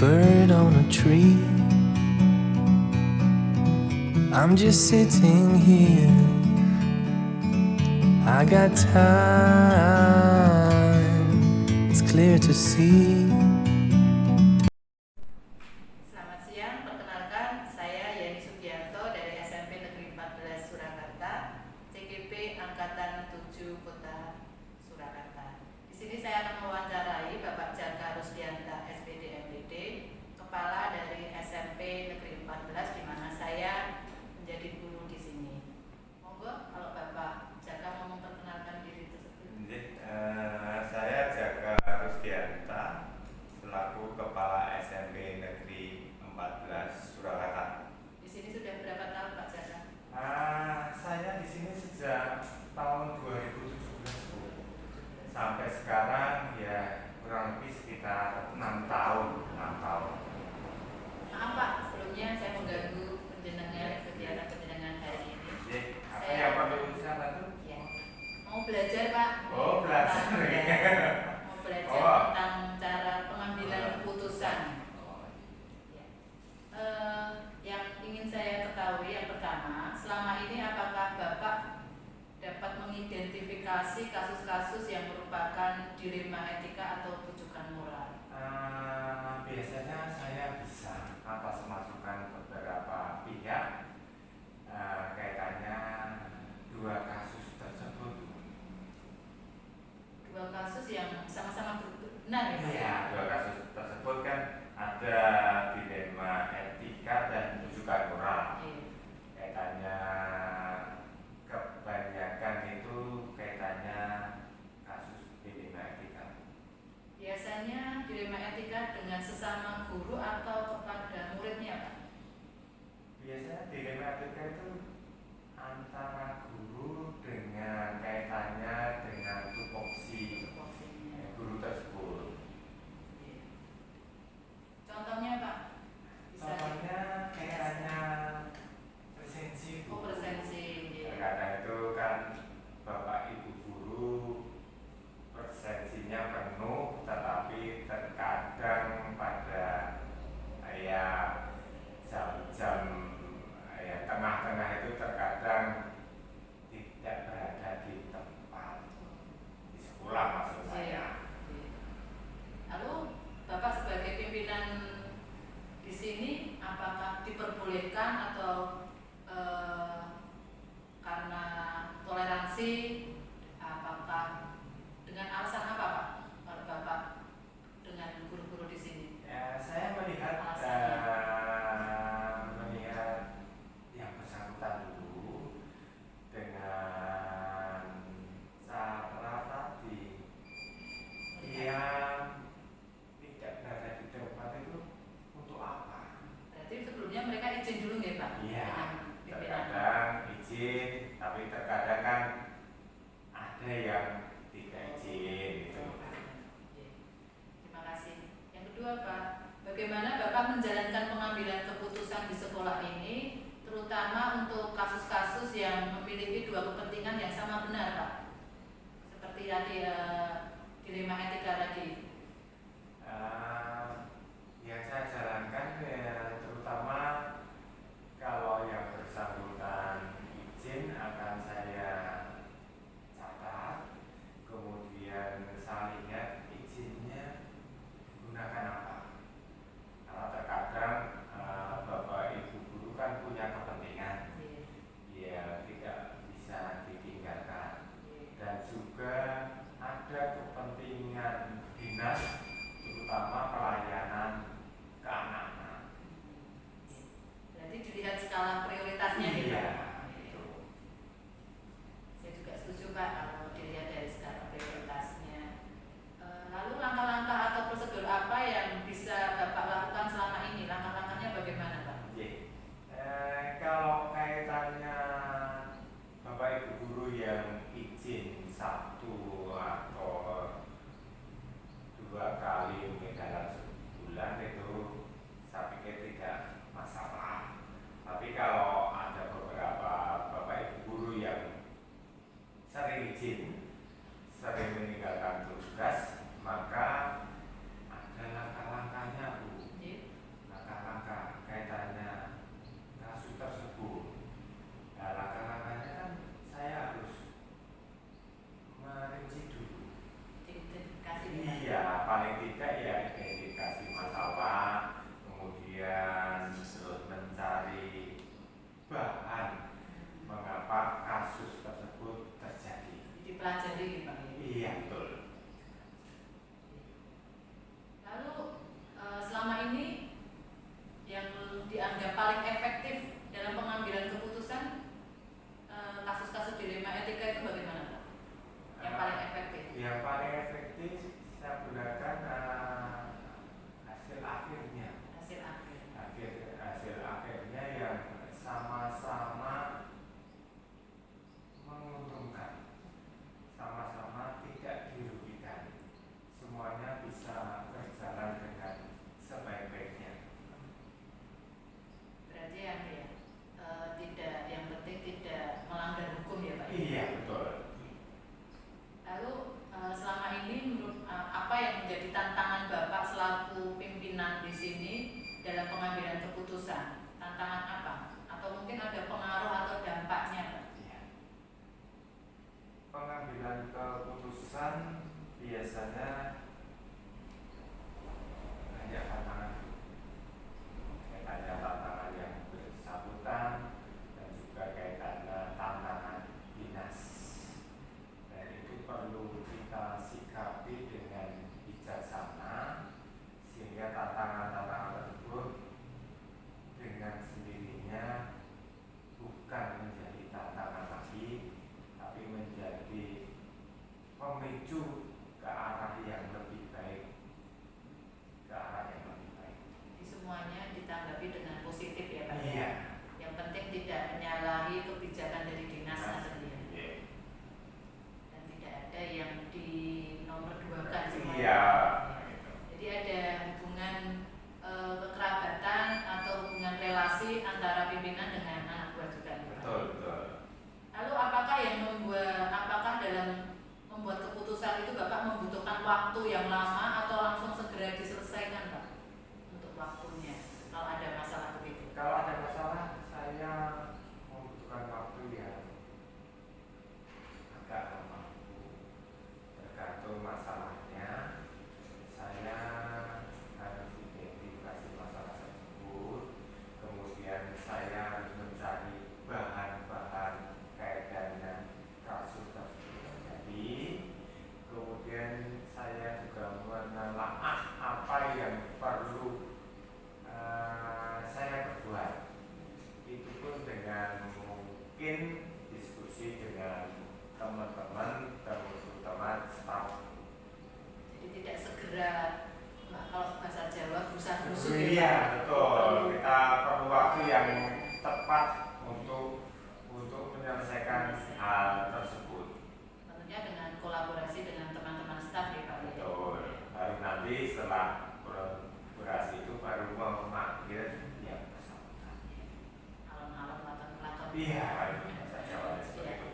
bird on a tree. I'm just sitting here. I got time. It's clear to see. Selamat siang, perkenalkan saya Yani Sugianto dari SMP Negeri 14 Surakarta, CGP Angkatan 7 Kota Surakarta. Di sini saya akan mewawancarai Bapak Jaka Rusdianta, SPD MPD, Kepala dari SMP Negeri 14, di mana saya menjadi guru di sini. Monggo, kalau Bapak Jaka mau memperkenalkan diri tersebut. Saya Jaka Rusdianta selaku Kepala SMP Negeri 14 Surakarta. Di sini sudah berapa tahun Pak Jaka? Saya di sini sejak tahun 2017 sampai sekarang ya kurang lebih sekitar 6 tahun. Maaf Pak, sebelumnya saya mengganggu penjenengan kegiatan hari ini. Apa yang perlu saya bantu? Ya. Mau belajar Pak? Oh, belajar. Mau belajar tentang cara pengambilan keputusan. Ya. Yang ingin saya ketahui yang pertama, selama ini apakah Bapak dapat mengidentifikasi kasus-kasus yang merupakan dilema etika atau rujukan moral? Biasanya saya bisa masukan beberapa pihak kaitannya dua kasus tersebut. Dua kasus yang sama-sama benar ya Pak? Iya, dua kasus tersebut kan ada dilema etika dan rujukan moral. Iya. Kaitannya kebanyakan itu kaitannya kasus dilema etika. Biasanya dilema etika dengan sesama guru atau kepada muridnya Pak? Biasanya dilema etika itu antara guru dengan kaitannya dengan tupoksi guru tersebut. Contohnya Pak? Contohnya kaitannya presensi. Oh, presensi. Terkadang itu kan bapak ibu guru presensinya penuh, tetapi terkadang pada jam-jam tengah-tengah itu terkadang tidak berada di tempat di sekolah maksud saya. Lalu Bapak sebagai pimpinan di sini apakah diperbolehkan atau karena toleransi, apakah dengan alasan apa Pak kalau Bapak dengan guru-guru di sini? Saya melihat Alasannya. yang bersangkutan dulu dengan cara tadi dia tidak berada di tempat itu untuk apa? Berarti sebelumnya mereka izin dulu nggak Pak? Iya, Dengan pimpinan. terkadang izin, tapi terkadang kan ada yang tidak izin gitu. Terima kasih. Yang kedua Pak, bagaimana Bapak menjalankan pengambilan keputusan di sekolah ini, terutama untuk kasus-kasus yang memiliki dua kepentingan yang sama benar Pak? Seperti tadi dilema etika tadi. Yang saya jalankan terutama kalau yang bersangkutan izin akan saya catat, kemudian saya lihat izinnya digunakan apa. Karena terkadang bapak ibu guru kan punya kepentingan, ya tidak bisa ditinggalkan, dan juga ada kepentingan dinas terutama pelayanan dalam pengambilan keputusan? Tantangan apa? Atau mungkin ada pengaruh atau dampaknya, Pak? Iya. Pengambilan keputusan biasanya banyak tantangan. Kaitannya tantangan yang bersangkutan dan juga kaitannya tantangan dinas. Dan itu perlu kita sikapi dengan bijaksana sehingga tantangan-tantangan tersebut dengan sendirinya bukan menjadi tantangan lagi, tapi menjadi pemicu ke arah yang lebih baik, ke arah yang lebih baik. Jadi semuanya ditanggapi dengan positif ya, Pak? Iya. Yang penting tidak menyalahi kebijakan dari dinasnya sendiri. Iya. Dan tidak ada yang di nomor 2-kan semuanya. Iya. Jadi ada hubungan kekerabatan atau hubungan relasi antara pimpinan dengan anak buah juga. Betul, betul. Lalu apakah dalam membuat keputusan itu Bapak membutuhkan waktu yang lama atau langsung segera diselesaikan, Pak? Untuk waktunya, kalau ada masalah begitu. Kalau ada masalah, saya membutuhkan waktu yang agak lama, tergantung masalahnya. Saya harus identifikasi masalah tersebut, kemudian saya harus mencari bahan-bahan kaitannya kasus tersebut terjadi, kemudian saya juga menelaah apa yang perlu saya berbuat. Itu pun dengan mungkin diskusi dengan teman-teman, terutama staf. Jadi tidak segera, kalau bahasa Jawa gerusa-gerusu. Iya, betul. Kita perlu waktu yang tepat untuk menyelesaikan hal tersebut. Tentunya dengan kolaborasi dengan teman-teman staf ya, Pak. Betul. Baru nanti setelah kolaborasi itu baru memanggil yang bersangkutan. Alon-alon latar-latar. Iya, bahasa Jawa seperti itu.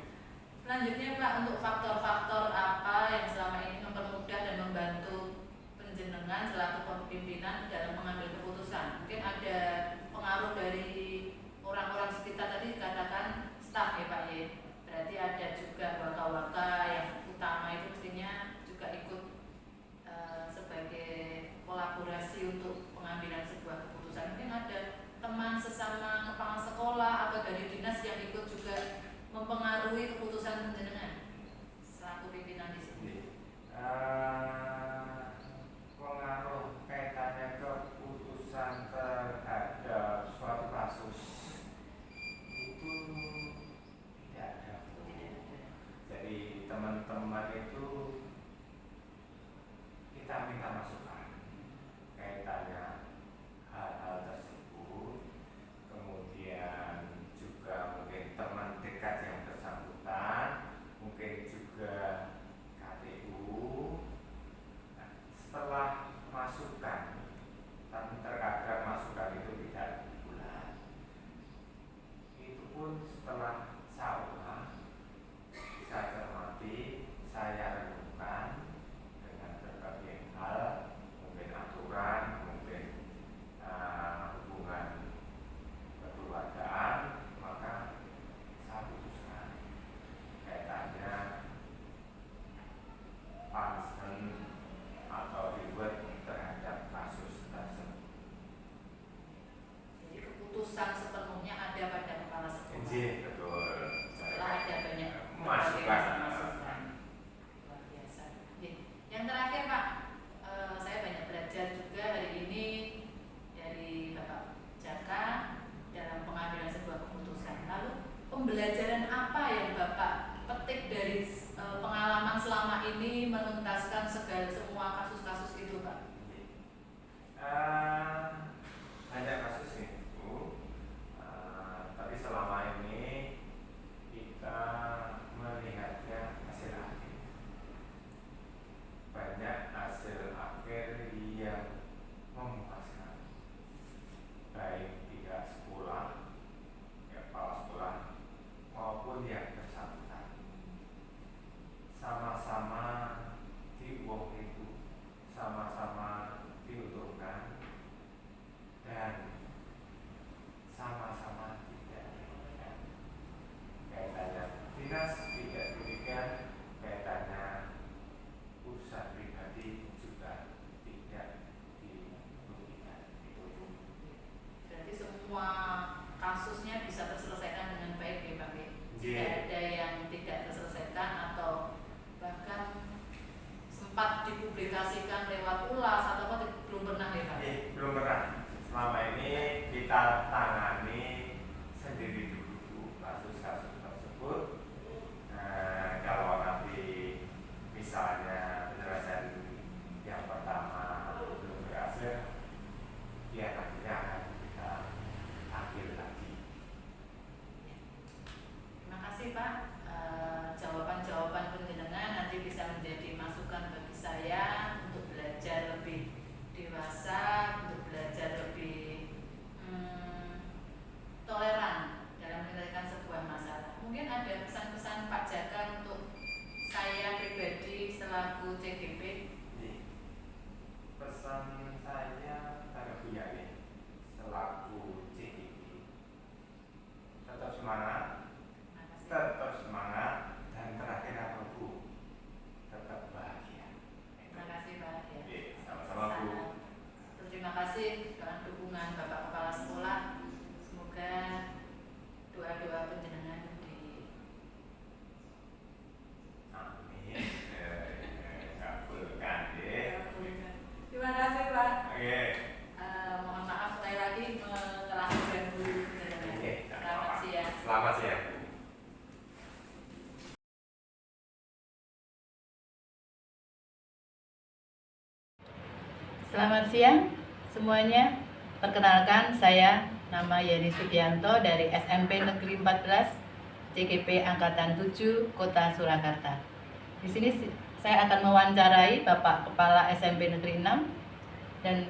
Selanjutnya Pak, untuk faktor-faktor apa yang selama ini mempermudah dan membantu penjenengan selaku pimpinan dalam mengambil keputusan? Mungkin ada pengaruh dari orang-orang sekitar, tadi dikatakan staf ya Pak ya. Berarti ada juga waka-waka yang utama itu mestinya juga ikut sebagai kolaborasi untuk pengambilan sebuah keputusan. Mungkin ada teman sesama kepala sekolah atau dari dinas yang ikut juga mempengaruhi keputusan penjenengan selaku pimpinan di sini. Pengaruh kaitannya keputusan terhadap suatu kasus itu tidak ada. Jadi teman-teman itu kita minta masukan kaitannya hal-hal tersebut, kemudian juga mungkin teman dekat yang bersangkutan, mungkin juga KPU. Nah, setelah masukan, tapi terkadang masukan itu tidak bulat. Itu pun setelah saya cermati, saya renungkan dengan berbagai hal, mungkin aturan, mungkin hubungan kekeluargaan, maka saya putuskan kaitannya punishment atau reward terhadap kasus tersebut. Jadi keputusan sepenuhnya ada pada kepala sekolah. Betul. Setelah ada banyak masukan. Luar biasa. Yang terakhir Pak, saya banyak belajar juga hari ini dari Bapak Jaka dalam pengambilan sebuah keputusan. Lalu pembelajaran apa yang Bapak petik dari pengalaman selama ini menuntaskan semua kasus-kasus itu Pak? Banyak kasus itu, dukungan Bapak Kepala Sekolah. Semoga doa-doa penjenengan Amin. Kabulkan ya. Terima kasih Pak. Oke. Mohon maaf sekali lagi telah mengganggu penjenengan. Oke, Selamat siang. Selamat siang. Selamat siang semuanya. Perkenalkan, saya nama Yeni Sugianto dari SMP Negeri 14 CGP Angkatan 7 Kota Surakarta. Di sini saya akan mewawancarai Bapak Kepala SMP Negeri 6 dan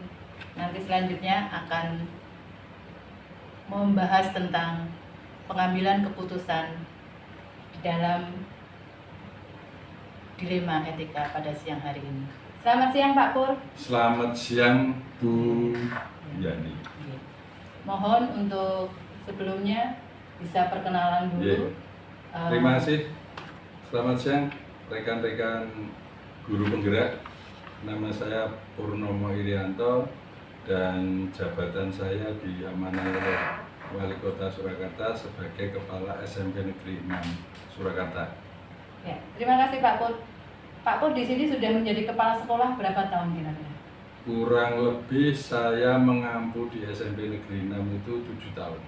nanti selanjutnya akan membahas tentang pengambilan keputusan di dalam dilema etika pada siang hari ini. Selamat siang Pak Pur. Selamat siang Bu Yani. Mohon untuk sebelumnya bisa perkenalan dulu. Terima kasih. Selamat siang rekan-rekan guru penggerak. Nama saya Purnomo Irianto dan jabatan saya diamanai oleh Wali Kota Surakarta sebagai Kepala SMP Negeri 6 Surakarta. Ya, terima kasih Pak Pur. Pak Pur di sini sudah menjadi kepala sekolah berapa tahun kira-kira? Kurang lebih saya mengampu di SMP Negeri 6 itu 7 tahun.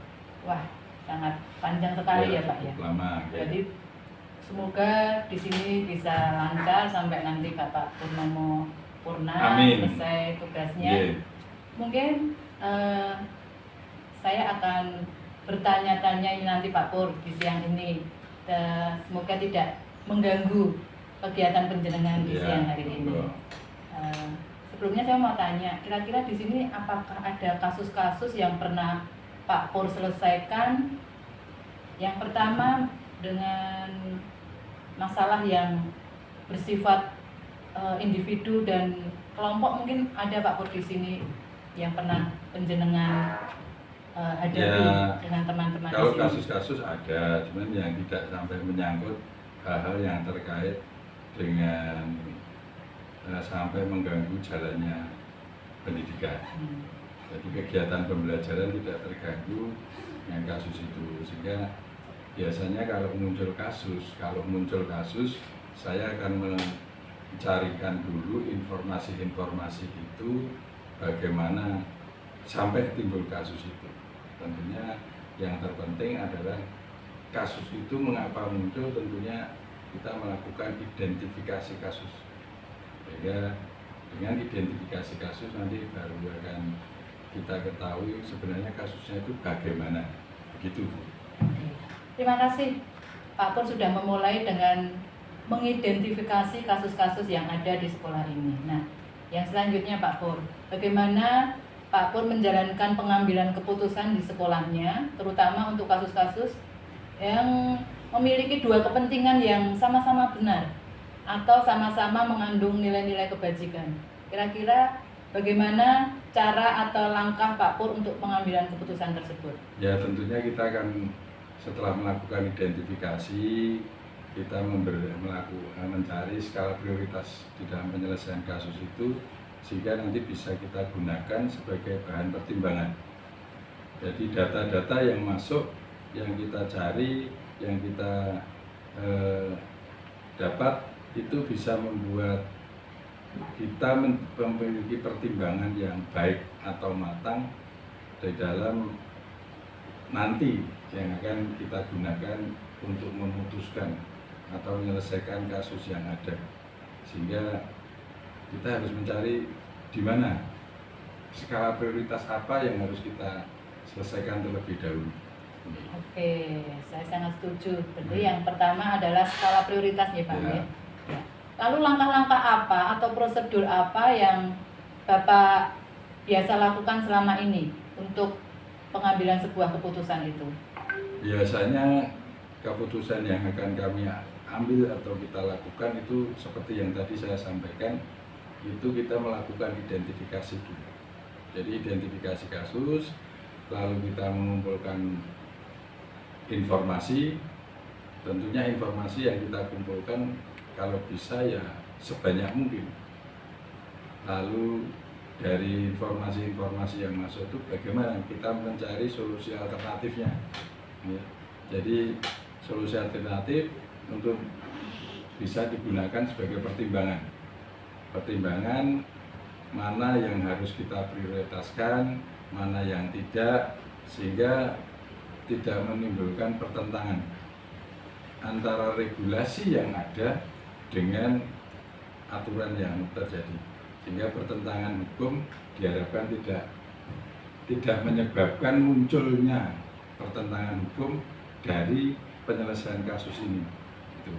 Wah, sangat panjang sekali ya Pak ya. cukup lama. Jadi semoga di sini bisa lancar sampai nanti Bapak Purnomo Purna Amin. selesai tugasnya. Yeah. Mungkin saya akan bertanya-tanya ini nanti Pak Pur di siang ini. Semoga tidak mengganggu kegiatan penjenengan di siang hari ini. Sebelumnya saya mau tanya, kira-kira di sini apakah ada kasus-kasus yang pernah Pak Pur selesaikan? Yang pertama dengan masalah yang bersifat individu dan kelompok, mungkin ada Pak Pur di sini yang pernah penjenengan hadapi dengan teman-teman. Kalau kasus-kasus ada, cuman yang tidak sampai menyangkut hal-hal yang terkait dengan sampai mengganggu jalannya pendidikan. Jadi kegiatan pembelajaran tidak terganggu dengan kasus itu, sehingga biasanya kalau muncul kasus saya akan mencarikan dulu informasi-informasi itu bagaimana sampai timbul kasus itu. Tentunya yang terpenting adalah kasus itu mengapa muncul, tentunya kita melakukan identifikasi kasus, sehingga dengan identifikasi kasus nanti baru akan kita ketahui sebenarnya kasusnya itu bagaimana, begitu. Terima kasih Pak Pur sudah memulai dengan mengidentifikasi kasus-kasus yang ada di sekolah ini. Nah, yang selanjutnya Pak Pur, bagaimana Pak Pur menjalankan pengambilan keputusan di sekolahnya, terutama untuk kasus-kasus yang memiliki dua kepentingan yang sama-sama benar atau sama-sama mengandung nilai-nilai kebajikan. Kira-kira bagaimana cara atau langkah Pak Pur untuk pengambilan keputusan tersebut? Ya, tentunya kita akan setelah melakukan identifikasi, kita mencari skala prioritas di dalam penyelesaian kasus itu, sehingga nanti bisa kita gunakan sebagai bahan pertimbangan. Jadi data-data yang masuk, yang kita cari, yang kita dapat, itu bisa membuat kita memiliki pertimbangan yang baik atau matang di dalam nanti yang akan kita gunakan untuk memutuskan atau menyelesaikan kasus yang ada, sehingga kita harus mencari di mana skala prioritas apa yang harus kita selesaikan terlebih dahulu. Oke, saya sangat setuju. Berarti yang pertama adalah skala prioritas ya Pak. Ya. Ya. Lalu langkah-langkah apa atau prosedur apa yang Bapak biasa lakukan selama ini untuk pengambilan sebuah keputusan itu? Biasanya keputusan yang akan kami ambil atau kita lakukan itu seperti yang tadi saya sampaikan, itu kita melakukan identifikasi dulu. Jadi identifikasi kasus, lalu kita mengumpulkan informasi. Tentunya informasi yang kita kumpulkan kalau bisa ya sebanyak mungkin. Lalu dari informasi-informasi yang masuk itu bagaimana kita mencari solusi alternatifnya. Ya. Jadi solusi alternatif untuk bisa digunakan sebagai pertimbangan. Pertimbangan mana yang harus kita prioritaskan, mana yang tidak, sehingga tidak menimbulkan pertentangan antara regulasi yang ada dengan aturan yang terjadi, sehingga pertentangan hukum diharapkan tidak menyebabkan munculnya pertentangan hukum dari penyelesaian kasus ini. Itu.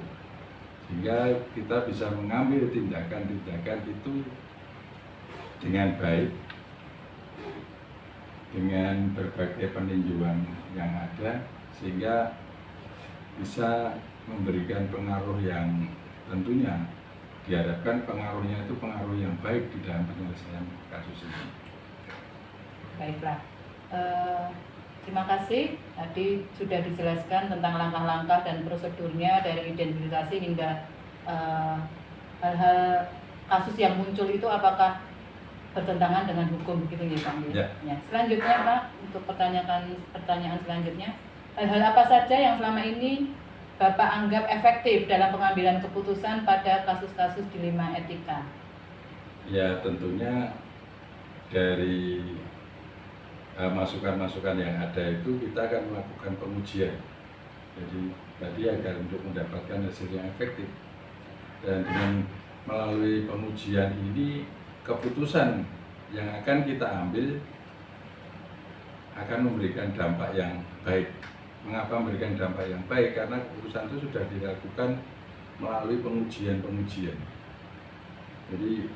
Sehingga kita bisa mengambil tindakan-tindakan itu dengan baik, dengan berbagai peninjauan yang ada, sehingga bisa memberikan pengaruh yang tentunya diharapkan pengaruhnya itu pengaruh yang baik di dalam penyelesaian kasus ini. Baiklah, terima kasih. Tadi sudah dijelaskan tentang langkah-langkah dan prosedurnya dari identifikasi hingga hal-hal kasus yang muncul itu apakah bertentangan dengan hukum, gitu ya Pak? Ya. Ya. Selanjutnya Pak, untuk pertanyaan selanjutnya, hal-hal apa saja yang selama ini Bapak anggap efektif dalam pengambilan keputusan pada kasus-kasus dilema etika? Ya, tentunya dari masukan-masukan yang ada itu kita akan melakukan pengujian. Jadi tadi agar untuk mendapatkan hasil yang efektif, dan dengan melalui pengujian ini keputusan yang akan kita ambil akan memberikan dampak yang baik. Mengapa memberikan dampak yang baik? Karena keputusan itu sudah dilakukan melalui pengujian-pengujian. Jadi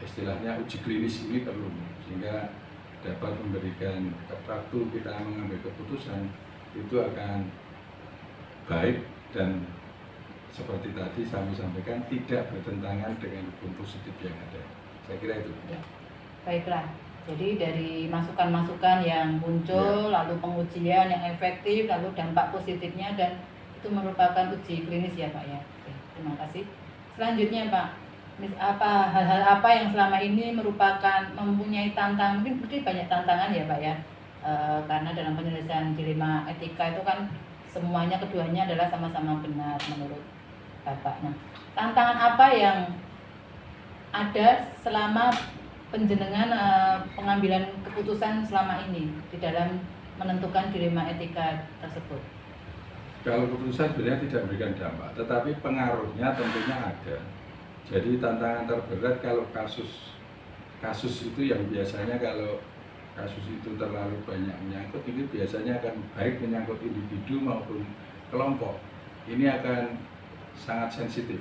istilahnya uji klinis ini perlu, sehingga dapat memberikan waktu kita mengambil keputusan itu akan baik dan seperti tadi saya sampaikan tidak bertentangan dengan hukum positif yang ada. Saya kira itu. Ya. Baiklah. Jadi dari masukan-masukan yang muncul, lalu pengujian yang efektif, lalu dampak positifnya, dan itu merupakan uji klinis ya Pak ya. Oke, terima kasih. Selanjutnya Pak, hal-hal apa yang selama ini mempunyai tantangan, mungkin banyak tantangan ya Pak ya, karena dalam penyelesaian dilema etika itu kan semuanya keduanya adalah sama-sama benar menurut Bapak. Nah, tantangan apa yang ada selama penjenengan pengambilan keputusan selama ini di dalam menentukan dilema etika tersebut? Kalau keputusan sebenarnya tidak memberikan dampak, tetapi pengaruhnya tentunya ada. Jadi tantangan terberat kalau kasus itu yang biasanya kalau kasus itu terlalu banyak menyangkut, ini biasanya akan baik menyangkut individu maupun kelompok. Ini akan sangat sensitif.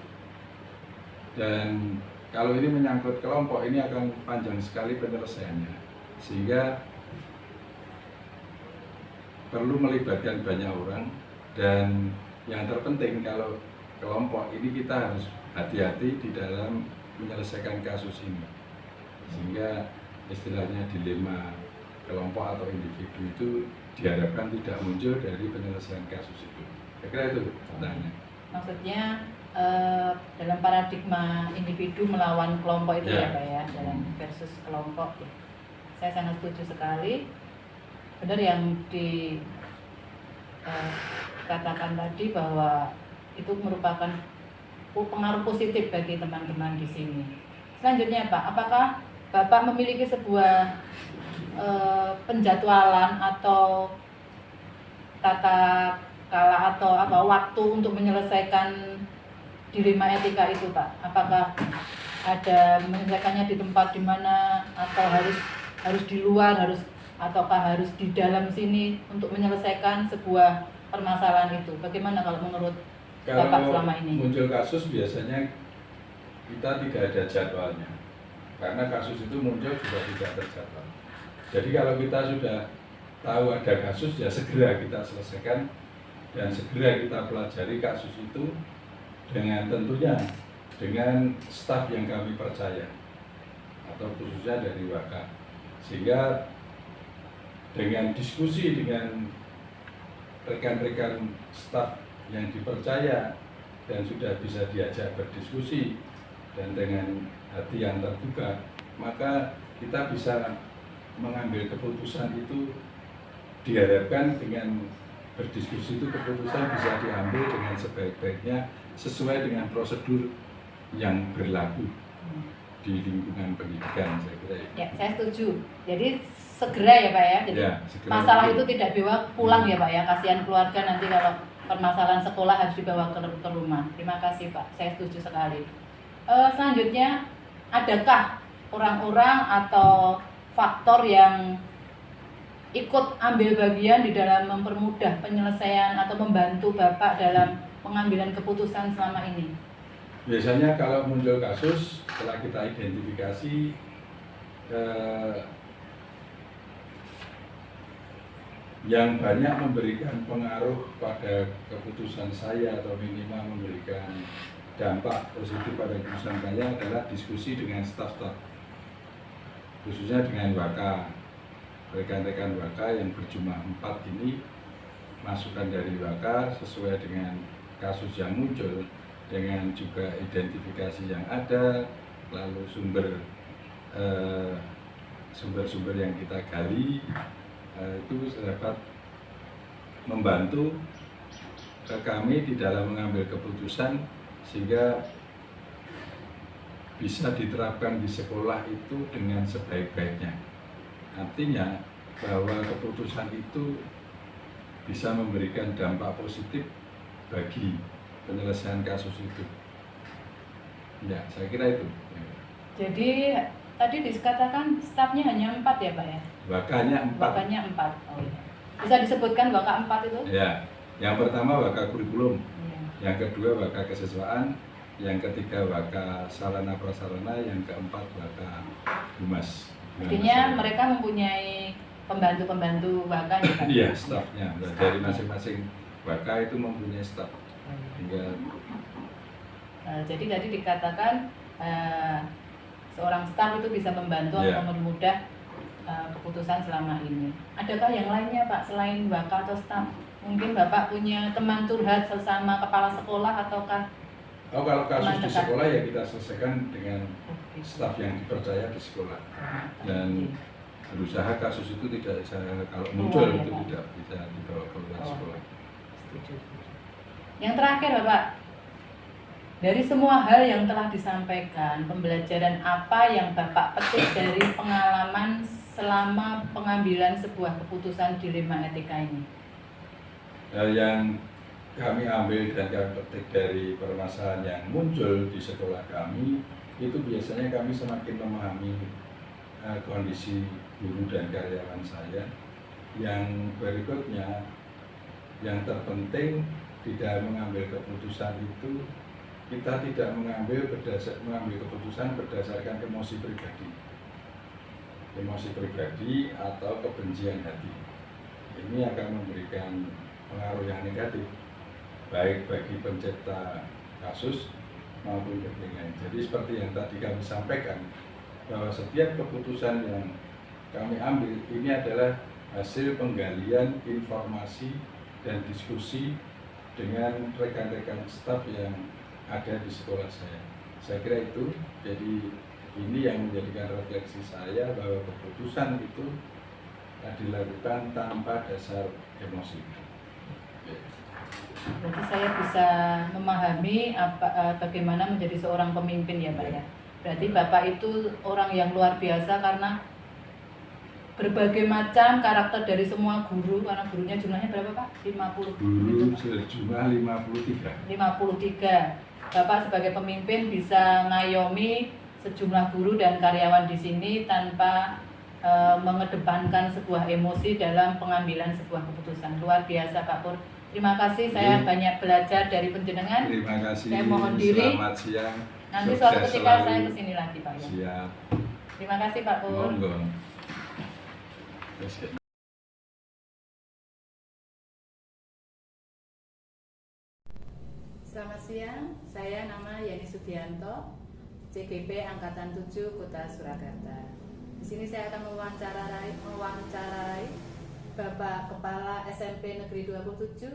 Dan kalau ini menyangkut kelompok, ini akan panjang sekali penyelesaiannya, sehingga perlu melibatkan banyak orang. Dan yang terpenting kalau kelompok ini kita harus hati-hati di dalam menyelesaikan kasus ini, sehingga istilahnya dilema kelompok atau individu itu diharapkan tidak muncul dari penyelesaian kasus itu. Saya kira itu pertanyaannya. Maksudnya dalam paradigma individu melawan kelompok itu ya Pak ya, dalam versus kelompok ya. Saya sangat setuju sekali. Benar yang dikatakan tadi bahwa itu merupakan pengaruh positif bagi teman-teman di sini. Selanjutnya Pak, apakah Bapak memiliki sebuah penjadwalan atau tata kala atau waktu untuk menyelesaikan dilema etika itu Pak? Apakah ada menyelesaikannya di tempat di mana, atau harus di luar, ataukah harus di dalam sini untuk menyelesaikan sebuah permasalahan itu? Bagaimana kalau menurut Bapak selama ini? Kalau muncul kasus biasanya kita tidak ada jadwalnya, karena kasus itu muncul juga tidak terjadwal. Jadi kalau kita sudah tahu ada kasus, ya segera kita selesaikan dan segera kita pelajari kasus itu, dengan tentunya dengan staf yang kami percaya atau khususnya dari Waka, sehingga dengan diskusi dengan rekan-rekan staf yang dipercaya dan sudah bisa diajak berdiskusi dan dengan hati yang terbuka, maka kita bisa mengambil keputusan itu diharapkan dengan berdiskusi itu keputusan bisa diambil dengan sebaik-baiknya sesuai dengan prosedur yang berlaku di lingkungan pendidikan, saya kira itu. Ya, saya setuju. Jadi segera ya Pak ya. Jadi Ya, segera masalah itu. itu tidak dibawa pulang ya Pak ya. Kasihan keluarga nanti kalau permasalahan sekolah harus dibawa ke rumah. Terima kasih Pak. Saya setuju sekali. Selanjutnya, adakah orang-orang atau faktor yang ikut ambil bagian di dalam mempermudah penyelesaian atau membantu Bapak dalam pengambilan keputusan selama ini? Biasanya kalau muncul kasus, setelah kita identifikasi, yang banyak memberikan pengaruh pada keputusan saya atau minimal memberikan dampak positif pada keputusan saya adalah diskusi dengan staf-staf, khususnya dengan Waka, rekan-rekan Waka yang berjumlah 4 ini, masukan dari Waka sesuai dengan kasus yang muncul, dengan juga identifikasi yang ada, lalu sumber-sumber yang kita gali, itu dapat membantu kami di dalam mengambil keputusan sehingga bisa diterapkan di sekolah itu dengan sebaik-baiknya. Artinya bahwa keputusan itu bisa memberikan dampak positif bagi penyelesaian kasus itu. Ya, saya kira itu. Jadi tadi dikatakan stafnya hanya 4 ya Pak ya? Wakanya 4. Wakanya 4. Oh iya. Bisa disebutkan waka 4 itu? Ya, yang pertama waka kurikulum, Iya. yang kedua waka kesiswaan, yang ketiga waka sarana prasarana, yang keempat waka humas. Artinya mereka mempunyai pembantu-pembantu waka ya Pak? Iya, stafnya. Dari masing-masing waka itu mempunyai staf. Hingga Jadi tadi dikatakan seorang staf itu bisa membantu Ya. atau mempermudah keputusan selama ini. Adakah yang lainnya Pak selain waka atau staf? Mungkin Bapak punya teman curhat sesama kepala sekolah ataukah? kalau kasus Teman di dekat. sekolah ya kita selesaikan dengan staf yang dipercaya di sekolah. Dan berusaha kasus itu tidak bisa, kalau muncul Keluar, ya, itu Pak. tidak bisa dibawa keluar Oh. sekolah. Setuju. Yang terakhir Bapak, dari semua hal yang telah disampaikan, pembelajaran apa yang Bapak petik dari pengalaman selama pengambilan sebuah keputusan dilema etika ini? Yang kami ambil dan kami petik dari permasalahan yang muncul di sekolah kami, itu biasanya kami semakin memahami kondisi guru dan karyawan saya. Yang berikutnya, yang terpenting tidak mengambil keputusan itu, kita tidak mengambil keputusan berdasarkan emosi pribadi atau kebencian hati. Ini akan memberikan pengaruh yang negatif baik bagi pencipta kasus maupun bagi yang lain. Jadi seperti yang tadi kami sampaikan, bahwa setiap keputusan yang kami ambil ini adalah hasil penggalian informasi dan diskusi dengan rekan-rekan staf yang ada di sekolah saya. Saya kira itu, jadi ini yang menjadikan refleksi saya bahwa keputusan itu dilakukan tanpa dasar emosi. Berarti saya bisa memahami bagaimana menjadi seorang pemimpin ya Pak ya. Berarti Bapak itu orang yang luar biasa karena berbagai macam karakter dari semua guru, karena gurunya jumlahnya berapa Pak? 50 Guru sejumlah 53. 53. Bapak sebagai pemimpin bisa ngayomi sejumlah guru dan karyawan di sini tanpa mengedepankan sebuah emosi dalam pengambilan sebuah keputusan. Luar biasa Pak Pur. Terima kasih, saya banyak belajar dari penjenengan. Terima kasih. Saya mohon diri. Selamat siang. Nanti Sukses suatu ketika selalu. saya kesini lagi Pak ya. Siap. Terima kasih Pak Pur. Monggo. Yes, ya. Selamat siang, saya nama Yani Sugianto, CGP Angkatan 7 Kota Surakarta. Di sini saya akan mewawancarai Bapak Kepala SMP Negeri 27.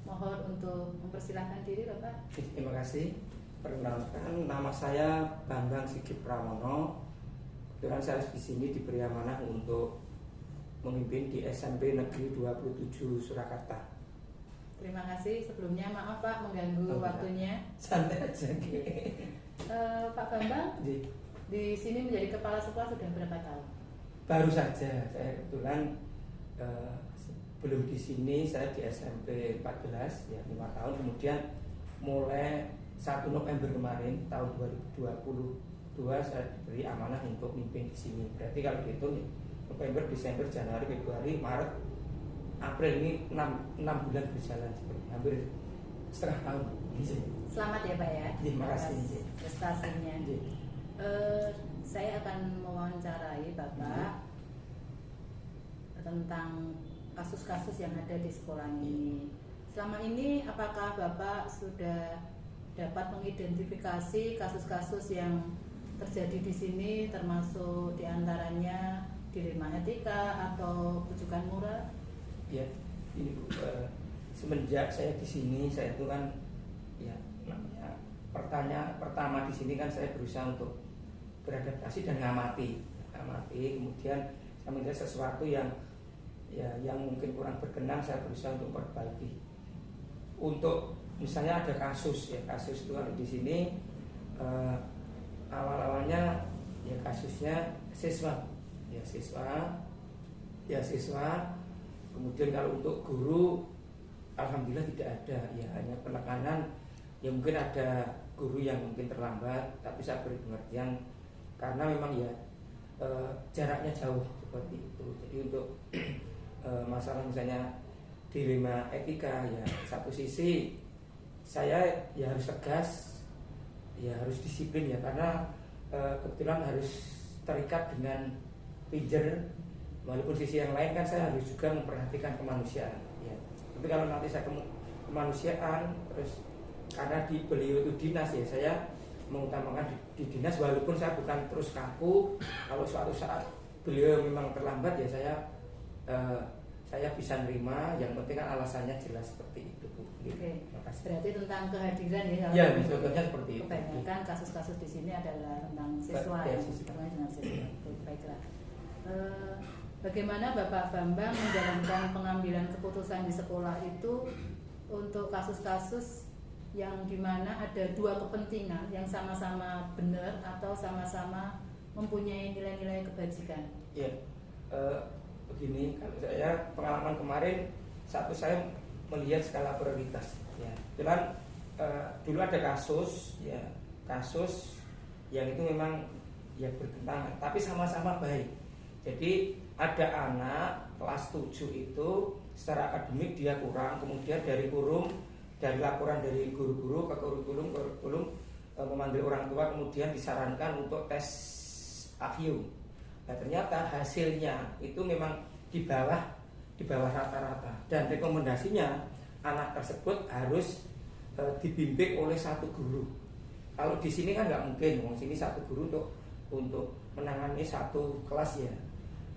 Mohon untuk mempersilahkan diri Bapak. Terima kasih. Perkenalkan, nama saya Bambang Sigit Pramono, Kebetulan saya di sini diberi amanah untuk memimpin di SMP Negeri 27 Surakarta. Terima kasih. Sebelumnya maaf Pak mengganggu Oh, waktunya. Santai aja. Pak Bambang Jadi, di sini menjadi kepala sekolah sudah berapa tahun? baru saja saya kebetulan belum di sini, saya di SMP 14 ya 5 tahun, kemudian mulai 1 November kemarin tahun 2022 saya diberi amanah untuk mimpin di sini. Berarti kalau dihitung November, Desember, Januari, Februari, Maret, April ini 6 bulan berjalan seperti hampir setengah tahun. Selamat ya Pak ya. Terima kasih. Atas prestasinya. Saya akan mewawancarai Bapak tentang kasus-kasus yang ada di sekolah ini. Selama ini apakah Bapak sudah dapat mengidentifikasi kasus-kasus yang terjadi di sini, termasuk diantaranya dilema etika atau bujukan moral? Ya, ini Bu, semenjak saya di sini, saya itu kan ya namanya pertama di sini kan saya berusaha untuk beradaptasi dan ngamati, kemudian saya melihat sesuatu yang mungkin kurang berkenan, saya berusaha untuk memperbaiki. Untuk misalnya ada kasus itu kalau di sini awalnya ya kasusnya siswa, kemudian kalau untuk guru alhamdulillah tidak ada, ya hanya penekanan. Ya mungkin ada guru yang mungkin terlambat, tapi saya beri pengertian karena memang ya jaraknya jauh seperti itu. Jadi untuk masalah misalnya dilema etika, ya satu sisi saya ya harus tegas, ya harus disiplin ya, karena kebetulan harus terikat dengan pinjer. Walaupun sisi yang lain kan saya harus juga memperhatikan kemanusiaan ya. Tapi kalau nanti saya kemanusiaan terus karena di beliau itu dinas ya, saya mengutamakan di dinas walaupun saya bukan terus kaku. Kalau suatu saat beliau memang terlambat ya saya bisa nerima, yang penting kan alasannya jelas seperti itu Bu. Oke. Berarti tentang kehadiran ya. Ya, contohnya seperti itu. Kebanyakan kasus-kasus di sini adalah tentang siswa Ya, yang siswa. berhubungan dengan siswa. Baiklah. Bagaimana Bapak Bambang menjalankan pengambilan keputusan di sekolah itu untuk kasus-kasus yang dimana ada dua kepentingan yang sama-sama benar atau sama-sama mempunyai nilai-nilai kebajikan? Ya, begini, kalau saya pengalaman kemarin, saya melihat skala prioritas. Ya, kebetulan dulu ada kasus yang itu memang ya bertentangan, tapi sama-sama baik. Jadi ada anak kelas 7 itu secara akademik dia kurang, kemudian dari laporan dari guru-guru ke kurikulum memanggil orang tua, kemudian disarankan untuk tes IQ. Nah, ternyata hasilnya itu memang di bawah rata-rata, dan rekomendasinya anak tersebut harus dibimbing oleh satu guru. Kalau di sini kan nggak mungkin, sini satu guru untuk menangani satu kelas ya.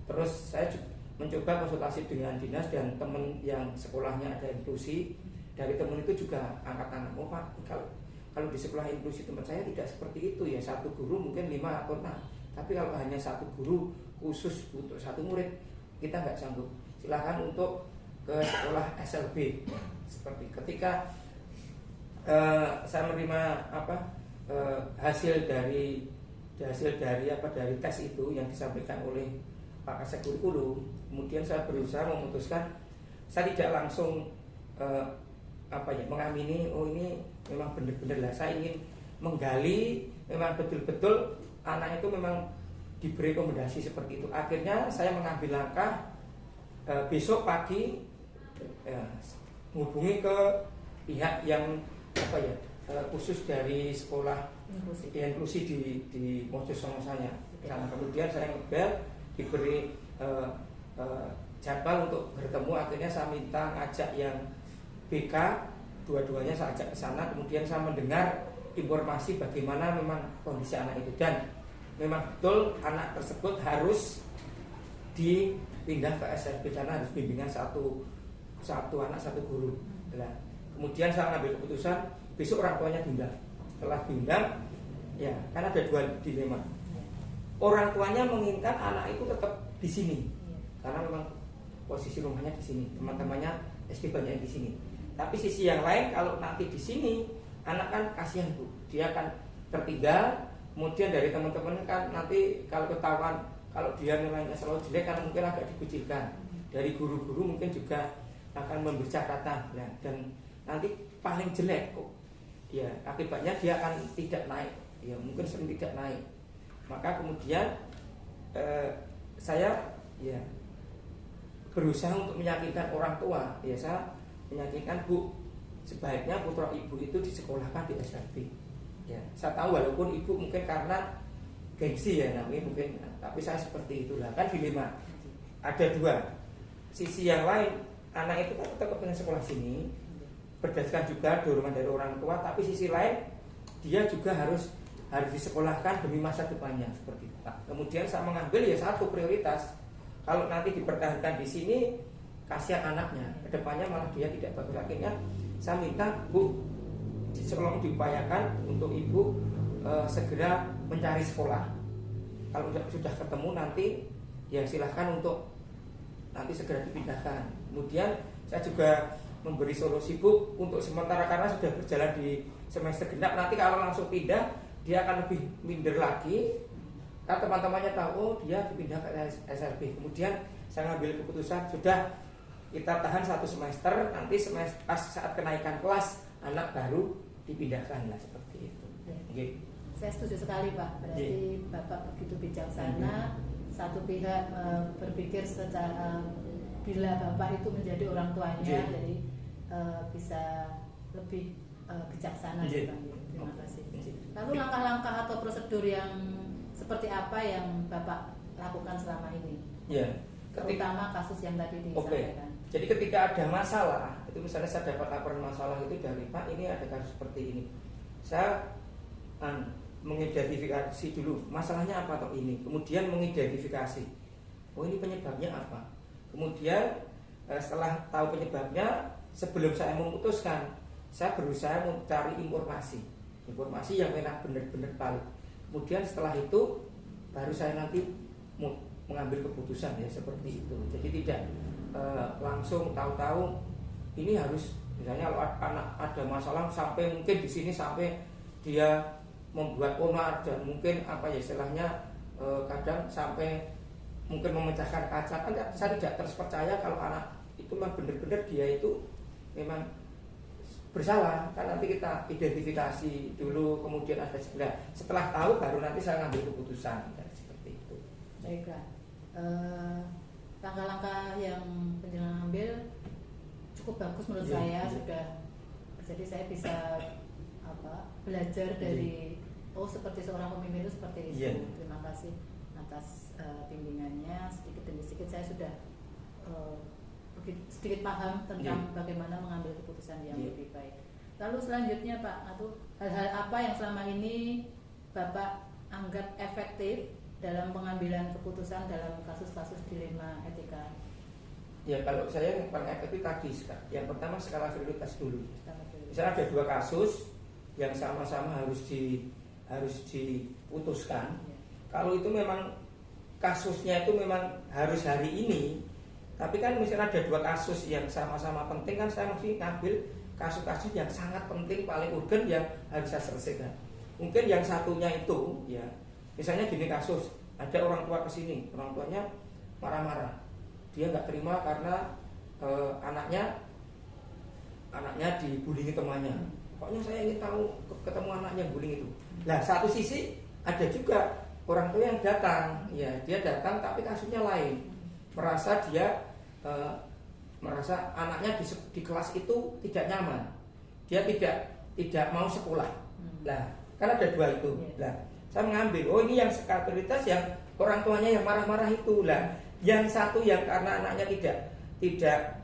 Terus saya mencoba konsultasi dengan dinas dan teman yang sekolahnya ada inklusi. Dari teman itu juga angkat tangan, oh Pak, kalau di sekolah inklusi tempat saya tidak seperti itu ya, satu guru mungkin 5 atau 6. Tapi kalau hanya satu guru khusus untuk satu murid, kita nggak sanggup. Silakan untuk ke sekolah SLB. Seperti ketika saya menerima hasil dari tes itu yang disampaikan oleh Pak Kasek Kurikulum, kemudian saya berusaha memutuskan, saya tidak langsung mengamini, oh ini memang benar-benar lah, saya ingin menggali memang betul-betul anak itu memang diberi rekomendasi seperti itu. Akhirnya saya mengambil langkah besok pagi menghubungi ke pihak yang khusus dari sekolah inklusi di Mojosongo saya. Nah, kemudian saya ngebel, diberi jadwal untuk bertemu. Akhirnya saya minta ngajak yang BK, dua-duanya saya ajak ke sana. Kemudian saya mendengar informasi bagaimana memang kondisi anak itu, dan memang betul anak tersebut harus dipindah ke SLB karena harus bimbingan satu anak satu guru. Nah, kemudian saya mengambil keputusan besok orang tuanya diundang. Setelah diundang, ya kan ada dua dilema. orang tuanya menginginkan anak itu tetap di sini Iya. karena memang posisi rumahnya di sini, teman-temannya SD banyak di sini. Tapi sisi yang lain kalau nanti di sini anak kan kasihan Bu, dia akan tertinggal. Kemudian dari teman-teman kan nanti kalau ketahuan kalau dia nilainya selalu jelek kan mungkin agak dikucilkan. Dari guru-guru mungkin juga akan memberi catatan ya. Dan nanti paling jelek kok ya akibatnya dia akan tidak naik ya, mungkin sering tidak naik. Maka kemudian saya ya berusaha untuk meyakinkan orang tua ya, saya meyakinkan Bu, sebaiknya putra ibu itu disekolahkan di SRB ya. Saya tahu walaupun ibu mungkin karena gengsi ya namanya mungkin, tapi saya seperti itulah, kan dilema. Ada dua sisi yang lain, anak itu kan tetap pengen sekolah sini berdasarkan juga dorongan dari orang tua, tapi sisi lain dia juga harus disekolahkan demi masa depannya seperti itu Pak. Kemudian saya mengambil ya satu prioritas, kalau nanti dipertahankan di sini kasihan anaknya, kedepannya malah dia tidak bagus. Akhirnya saya minta Bu, tolong diupayakan untuk ibu segera mencari sekolah. Kalau sudah ketemu nanti ya silahkan untuk nanti segera dipindahkan. Kemudian saya juga memberi solusi Bu untuk sementara karena sudah berjalan di semester genap, nanti kalau langsung pindah dia akan lebih minder lagi. Kan teman-temannya tahu oh, dia dipindah ke SRB. Kemudian saya ngambil keputusan sudah kita tahan 1 semester, nanti semester pas saat kenaikan kelas anak baru dipindahkan lah seperti itu. Okay. Saya setuju sekali Pak. Berarti Bapak begitu bijaksana. Satu pihak berpikir secara bila Bapak itu menjadi orang tuanya, jadi bisa lebih bijaksana. Terima kasih. Lalu langkah-langkah atau prosedur yang seperti apa yang Bapak lakukan selama ini? Ya, terutama kasus yang tadi disampaikan. Jadi ketika ada masalah, itu misalnya saya dapat laporan masalah itu dari Pak, ini ada kasus seperti ini. Saya mengidentifikasi dulu masalahnya apa atau ini, kemudian mengidentifikasi oh ini penyebabnya apa. Kemudian setelah tahu penyebabnya, sebelum saya memutuskan, saya berusaha mencari informasi yang memang benar-benar valid. Kemudian setelah itu baru saya nanti mengambil keputusan ya seperti itu. Jadi tidak langsung tahu-tahu ini harus misalnya kalau anak ada masalah sampai mungkin di sini sampai dia membuat onar dan mungkin apa ya istilahnya kadang sampai mungkin memecahkan kaca, kan saya tidak terus percaya kalau anak itu memang benar-benar dia itu memang bersalah. Kan nanti kita identifikasi dulu, kemudian ada setelah tahu baru nanti saya ngambil keputusan seperti itu. Baiklah, langkah-langkah yang penjenengan ambil cukup bagus menurut saya sudah. Jadi saya bisa belajar dari seperti seorang pemimpin itu seperti itu. Terima kasih atas bimbingannya. Sedikit demi sedikit saya sudah sedikit paham tentang bagaimana mengambil keputusan yang lebih baik. Lalu selanjutnya Pak, atau hal-hal apa yang selama ini Bapak anggap efektif dalam pengambilan keputusan dalam kasus-kasus dilema etika? Ya kalau saya yang paling efektif tadi, yang pertama skala prioritas dulu. Misalnya ada 2 kasus yang sama-sama harus diputuskan. Kalau itu memang kasusnya itu memang harus hari ini, tapi kan misalnya ada 2 kasus yang sama-sama penting, kan saya mesti ngambil kasus-kasus yang sangat penting, paling urgen yang harus saya selesaikan. Mungkin yang satunya itu ya, misalnya gini kasus, ada orang tua kesini, orang tuanya marah-marah, dia nggak terima karena anaknya dibully temannya. Pokoknya saya ingin tahu ketemu anaknya bullying itu. Nah satu sisi ada juga orang tua yang datang, ya dia datang tapi kasusnya lain, merasa anaknya di kelas itu tidak nyaman, dia tidak mau sekolah. Nah kan ada 2 itu. Nah saya mengambil ini yang skala prioritas yang orang tuanya yang marah-marah itu. Lah yang satu yang karena anaknya tidak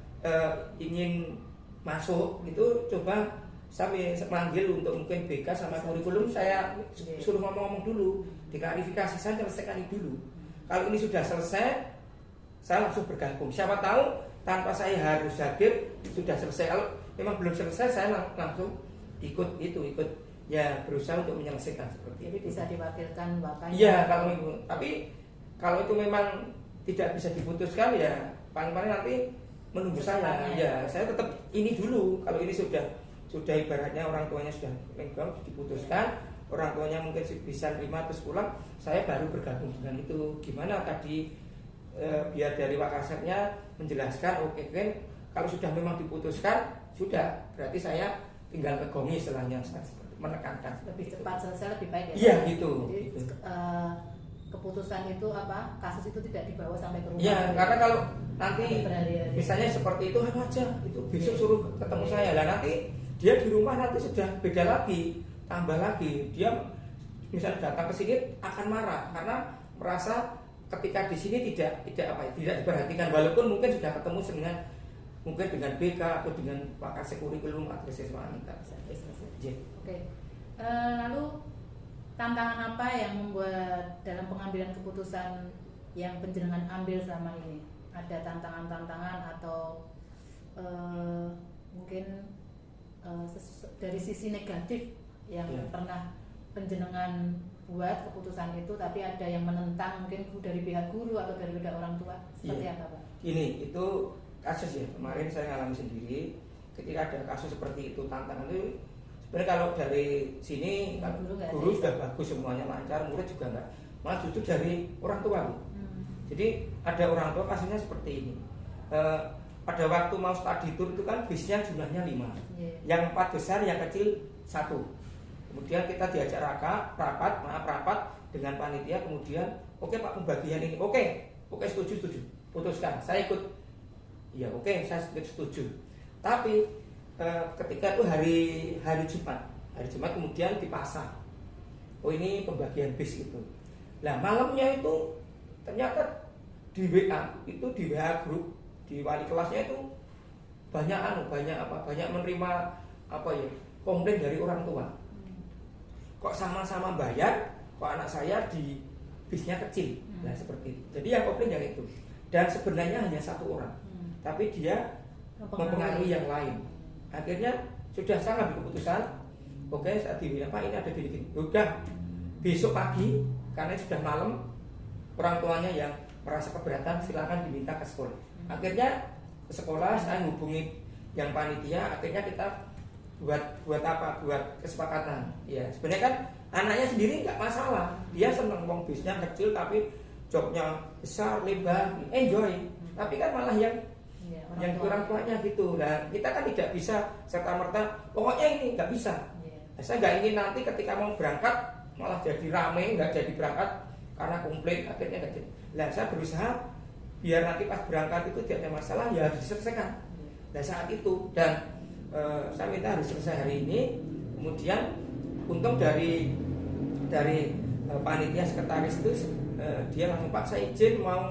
ingin masuk itu, coba saya manggil untuk mungkin BK sama kurikulum, saya suruh ngomong-ngomong dulu, diklarifikasi, saya selesaikan ini dulu. Kalau ini sudah selesai, saya langsung bergabung. Siapa tahu tanpa saya harus hadir sudah selesai. Kalau memang belum selesai, saya langsung ikut ya berusaha untuk menyelesaikan seperti Jadi itu. bisa diwakilkan Bapak. Iya kalau itu, tapi kalau itu memang tidak bisa diputuskan ya paling-paling nanti menunggu saya. Ya saya tetap ini dulu. Kalau ini sudah ibaratnya orang tuanya sudah lengkap diputuskan, orang tuanya mungkin bisa terima terus pulang, saya baru bergabung dengan itu. Gimana tadi biar dari Wakasatnya menjelaskan, oke kan kalau sudah memang diputuskan sudah, berarti saya tinggal pegongi setelahnya seperti menekankan Lebih gitu. cepat selesai lebih baik ya. Iya Pak? gitu. Jadi gitu. keputusan itu apa? Kasus itu tidak dibawa sampai ke rumah. Ya, karena kalau nanti Berhari-hari. misalnya seperti itu aja, itu besok suruh ketemu saya lah, nanti dia di rumah nanti sudah beda lagi, tambah lagi. Dia misalnya datang ke sini akan marah karena merasa ketika di sini tidak diperhatikan, walaupun mungkin sudah ketemu dengan BK atau dengan pakar kurikulum atau siswa kita. Oke. Lalu tantangan apa yang membuat dalam pengambilan keputusan yang penjenengan ambil selama ini? Ada tantangan-tantangan atau mungkin dari sisi negatif yang pernah penjenengan buat keputusan itu, tapi ada yang menentang mungkin dari pihak guru atau dari pihak orang tua, seperti apa Pak? Ini itu kasus ya, kemarin saya ngalami sendiri ketika ada kasus seperti itu. Tantangan itu sebenarnya kalau dari sini guru sudah bagus semuanya lancar, murid juga enggak, malah justru dari orang tua. Jadi ada orang tua kasusnya seperti ini. Pada waktu mau study tour itu kan bisnya jumlahnya 5, yang 4 besar, yang kecil 1. Kemudian kita diajak rapat dengan panitia, kemudian oke Pak, pembagian ini oke setuju, putuskan, saya ikut. Ya oke, saya setuju. Tapi ketika itu hari Jumat kemudian dipasang, oh ini pembagian bis itu. Nah malamnya itu ternyata di WA grup di wali kelasnya itu banyak menerima komplain dari orang tua. Kok sama-sama bayar, kok anak saya di bisnya kecil. Nah seperti itu. Jadi yang komplain yang itu. Dan sebenarnya hanya 1 orang, tapi dia mempengaruhi yang lain. Akhirnya sudah saya ngambil keputusan, oke saat ini Pak ini ada gini-gini. Udah besok pagi karena sudah malam, orang tuanya yang merasa keberatan silakan diminta ke sekolah. Akhirnya ke sekolah saya hubungi yang panitia, akhirnya kita buat kesepakatan. Ya sebenarnya kan anaknya sendiri nggak masalah, dia seneng wong bisnya kecil tapi jobnya besar lebar, enjoy. Tapi kan malah yang kurang tuanya gitu. Nah kita kan tidak bisa serta merta pokoknya ini nggak bisa. Nah, saya nggak ingin nanti ketika mau berangkat malah jadi rame, nggak jadi berangkat karena komplain, akhirnya nggak jadi. Nah saya berusaha biar nanti pas berangkat itu tidak ada masalah, ya harus diselesaikan. Nah saat itu dan saya minta harus selesai hari ini. Kemudian untung dari panitia sekretaris itu dia langsung Pak saya izin mau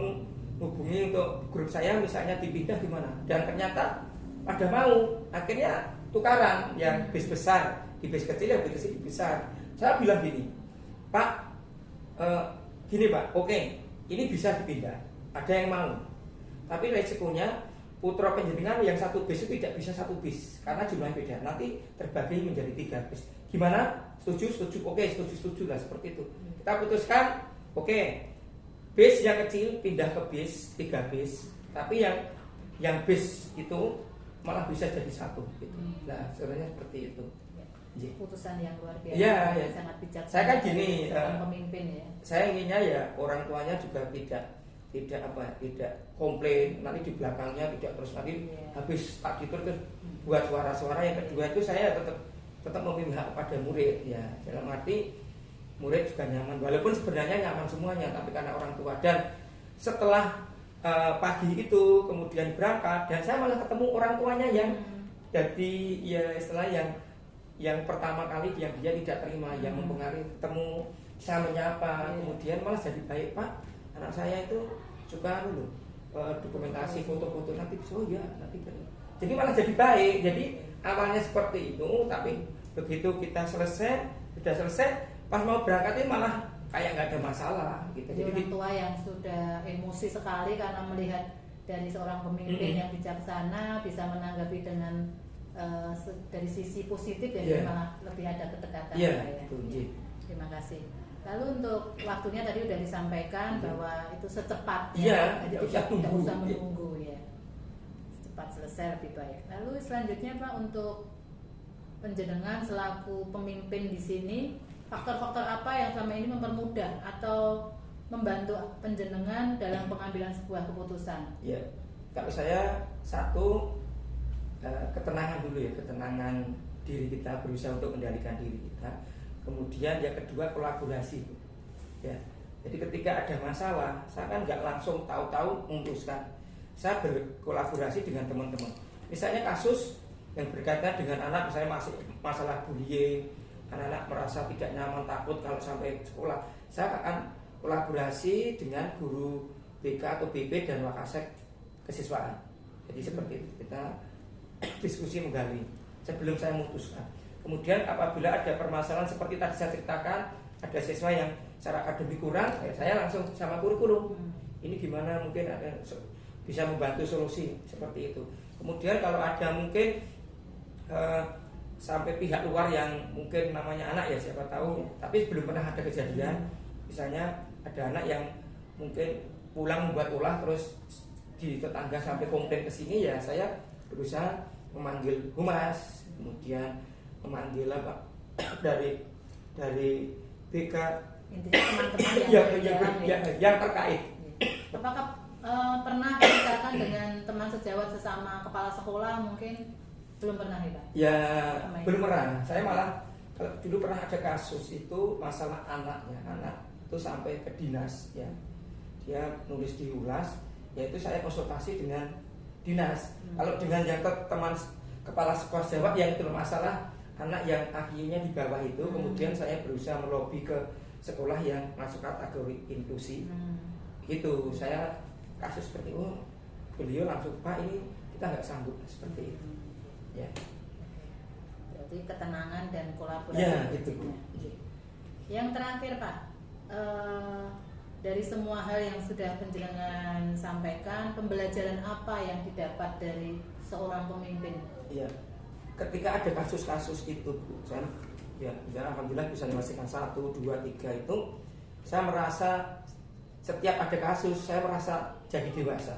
hubungi untuk grup saya misalnya dipindah gimana, dan ternyata pada mau. Akhirnya tukaran, yang bis besar di bis kecil, yang bis kecil di besar. Saya bilang gini Pak, gini Pak, oke ini bisa dipindah, ada yang mau, tapi resikonya putra penjenengan yang 1 bis itu tidak bisa 1 bis karena jumlahnya beda, nanti terbagi menjadi 3 bis. Gimana? Setuju? Oke, setuju lah seperti itu. Kita putuskan, oke, bis yang kecil pindah ke bis 3 bis, tapi yang bis itu malah bisa jadi 1 gitu. Nah, sebenarnya seperti itu. Keputusan yang luar biasa, ya. sangat bijaksana. Saya kan gini, pemimpin ya. Saya inginnya ya orang tuanya juga tidak komplain, nanti di belakangnya tidak terus nanti habis tak gitu terus buat suara-suara. Yang kedua itu saya tetap memihak pada murid ya, dalam arti murid juga nyaman, walaupun sebenarnya nyaman semuanya, tapi karena orang tua. Dan setelah pagi itu kemudian berangkat, dan saya malah ketemu orang tuanya yang jadi ya istilah yang pertama kali yang dia tidak terima, yang mempengaruhi. Ketemu saya menyapa, kemudian malah jadi baik Pak, anak saya itu suka dulu dokumentasi foto-foto nanti, oh ya nanti jadi malah jadi baik. Jadi awalnya seperti itu, tapi begitu kita sudah selesai pas mau berangkat ini malah kayak nggak ada masalah gitu. Jadi orang tua yang sudah emosi sekali karena melihat dari seorang pemimpin yang bijaksana bisa menanggapi dengan dari sisi positif ya, Iya. malah lebih ada kedekatan. Iya, Pak, ya. betul, nggih. Terima kasih. Lalu untuk waktunya tadi udah disampaikan Iya. bahwa itu secepatnya, Iya, jadi nggak usah tidak tunggu. usah menunggu ya, cepat selesai lebih baik. Lalu selanjutnya Pak, untuk penjenengan selaku pemimpin di sini, faktor-faktor apa yang selama ini mempermudah atau membantu penjenengan dalam pengambilan sebuah keputusan? Ya, kalau saya satu ketenangan dulu ya, ketenangan diri kita, berusaha untuk mengendalikan diri kita. Kemudian yang kedua kolaborasi, ya. Jadi ketika ada masalah, saya kan nggak langsung tahu-tahu memutuskan. Saya berkolaborasi dengan teman-teman. Misalnya kasus yang berkaitan dengan anak, misalnya masih masalah bullying, anak-anak merasa tidak nyaman, takut kalau sampai sekolah, saya akan kolaborasi dengan guru BK atau BP dan Wakasek kesiswaan. Jadi seperti itu, kita diskusi menggali sebelum saya memutuskan. Kemudian apabila ada permasalahan seperti tadi saya ceritakan, ada siswa yang secara akademik kurang, saya langsung sama kurikulum. Ini gimana mungkin ada bisa membantu solusi seperti itu. Kemudian kalau ada mungkin sampai pihak luar yang mungkin namanya anak ya siapa tahu, tapi belum pernah ada kejadian. Misalnya ada anak yang mungkin pulang membuat ulah terus di tetangga sampai komplain ke sini, ya saya berusaha memanggil humas, kemudian memanggil apa dari BK, Intinya teman-teman yang yang, berjalan ya. yang terkait. Apakah pernah misalkan dengan teman sejawat sesama kepala sekolah? Mungkin belum pernah ya Pak? Ya belum pernah. Saya malah kalau dulu pernah ada kasus itu masalah anaknya, anak itu sampai ke dinas ya. Dia nulis di ULAS, yaitu saya konsultasi dengan dinas. Kalau dengan yang teman kepala sekolah jawab yang itu masalah anak yang akhirnya di bawah itu, kemudian saya berusaha melobi ke sekolah yang masuk kategori inklusi. Itu saya kasus seperti itu, beliau langsung Pak ini kita nggak sanggup seperti itu. Ya. Berarti ketenangan dan kolaborasi. Ya itu. Yang terakhir Pak, dari semua hal yang sudah penjenengan sampaikan, pembelajaran apa yang didapat dari seorang pemimpin? Iya. Ketika ada kasus-kasus itu, Bu, saya ya alhamdulillah bisa menyelesaikan 1, 2, 3 itu, saya merasa setiap ada kasus saya merasa jadi dewasa.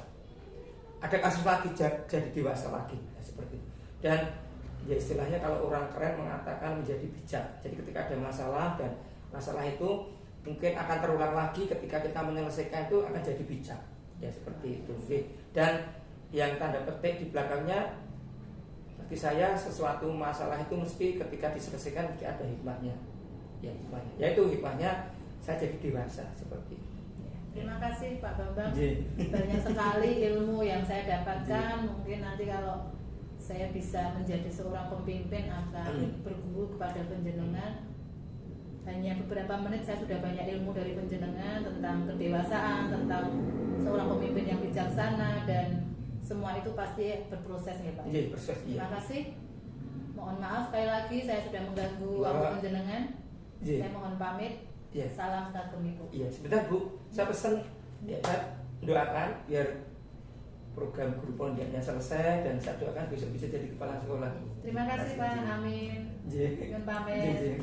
Ada kasus lagi jadi dewasa lagi, ya, seperti itu. Dan ya istilahnya kalau orang keren mengatakan menjadi bijak. Jadi ketika ada masalah dan masalah itu mungkin akan terulang lagi, ketika kita menyelesaikan itu akan jadi bijak. Ya seperti itu. Dan yang tanda petik di belakangnya, bagi saya sesuatu masalah itu mesti ketika diselesaikan mesti ada hikmahnya. Ya hikmahnya. Yaitu hikmahnya saya jadi dewasa seperti itu. Terima kasih Pak Bambang. Iya. Banyak sekali ilmu yang saya dapatkan. Mungkin nanti kalau saya bisa menjadi seorang pemimpin akan berguru kepada penjenengan. Hanya beberapa menit saya sudah banyak ilmu dari penjenengan tentang kedewasaan, tentang seorang pemimpin yang bijaksana, dan semua itu pasti berproses ya Pak. Iya, proses. Iya. Terima kasih. Mohon maaf sekali lagi saya sudah mengganggu Wah. waktu penjenengan. Iya. Saya mohon pamit. Iya. Salam Kagemiku. Iya, sebentar Bu, saya pesan ya, saya doakan biar program guru pondoknya selesai dan saya doakan bisa jadi kepala sekolah. Terima kasih Pak. Amin. Iya. Dengan pamit. Iya, iya.